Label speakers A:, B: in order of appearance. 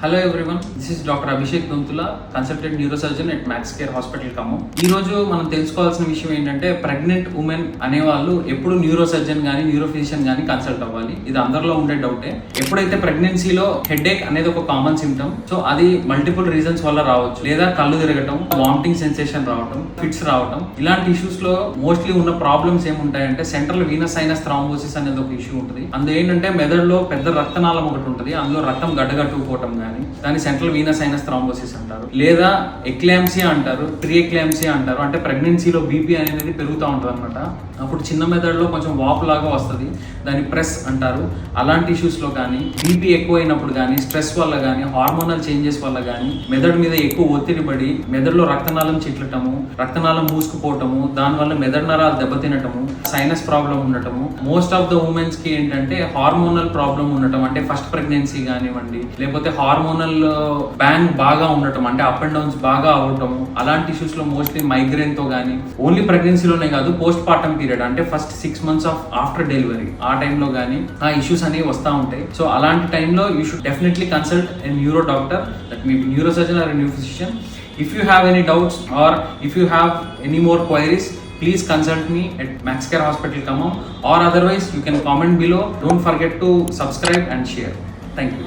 A: Hello everyone, this is doctor Abhishek Donthula, consultant neurosurgeon at max care hospital Khammam. ఈ రోజు మనం తెలుసుకోవాల్సిన విషయం ఏంటంటే, ప్రెగ్నెంట్ ఉమెన్ అనేవాళ్ళు ఎప్పుడు న్యూరోసర్జన్ కానీ న్యూరోఫిజిషియన్ కానీ కన్సల్ట్ అవ్వాలి. ఇది అందరిలో ఉండే డౌటే. ఎప్పుడైతే ప్రెగ్నెన్సీలో హెడేక్ అనేది ఒక కామన్ సిమ్టమ్, సో అది మల్టిపుల్ రీజన్స్ వల్ల రావచ్చు. లేదా కళ్ళు తిరగటం, వామిటింగ్ సెన్సేషన్ రావటం, ఫిట్స్ రావటం, ఇలాంటి ఇష్యూస్ లో మోస్ట్లీ ఉన్న ప్రాబ్లమ్స్ ఏముంటాయంటే, సెంట్రల్ వీనస్ సైనస్ థ్రాంబోసిస్ అనేది ఒక ఇష్యూ ఉంటుంది. అందులో ఏంటంటే మెదడులో పెద్ద రక్తనాళం ఒకటి ఉంటుంది, అందులో రక్తం గడ్డగట్టుకుపోవటం దాన్ని సెంట్రల్ వీనస్ సైనస్ థ్రాంబోసిస్ అంటారు. లేదా ఎక్లాంప్సియా అంటారు, ప్రీ ఎక్లాంప్సియా అంటారు. అంటే ప్రెగ్నెన్సీలో బీపీ అనేది పెరుగుతూ ఉంటుంది అనమాట. అప్పుడు చిన్న మెదడులో కొంచెం వాపు లాగా వస్తుంది, దాన్ని ప్రెస్ అంటారు. అలాంటి ఇష్యూస్ లో కానీ, బీపీ ఎక్కువైనప్పుడు కానీ, స్ట్రెస్ వల్ల కానీ, హార్మోనల్ చేంజెస్ వల్ల కానీ, మెదడు మీద ఎక్కువ ఒత్తిడి పడి మెదడులో రక్తనాళం చిట్లటము, రక్తనాళం మూసుకుపోవటము, దానివల్ల మెదడు నరాలు దెబ్బతినటము, సైనస్ ప్రాబ్లం ఉండటము. మోస్ట్ ఆఫ్ ద ఉమెన్స్ కి ఏంటంటే హార్మోనల్ ప్రాబ్లం ఉండటం, అంటే ఫస్ట్ ప్రెగ్నెన్సీ కానివ్వండి, లేకపోతే హార్మోనల్ బ్యాంగ్ బాగా ఉండటం, అంటే అప్ అండ్ డౌన్స్ బాగా అవటము. అలాంటి ఇష్యూస్ లో మోస్ట్లీ మైగ్రేన్ తో కానీ, ఓన్లీ ప్రెగ్నెన్సీలోనే కాదు, పోస్ట్ పార్టమ్ పీరియడ్ అంటే ఫస్ట్ 6 months ఆఫ్టర్ డెలివరీ, ఆ టైంలో కానీ ఆ ఇష్యూస్ అనేవి వస్తూ ఉంటాయి. సో అలాంటి టైంలో you should definitely consult a neuro doctor, that me neuro surgeon or neuro physician. If you have any doubts or if you have any more queries, please consult me at Max Care Hospital Khammam, or otherwise you can comment below. Don't forget to subscribe and share. Thank you.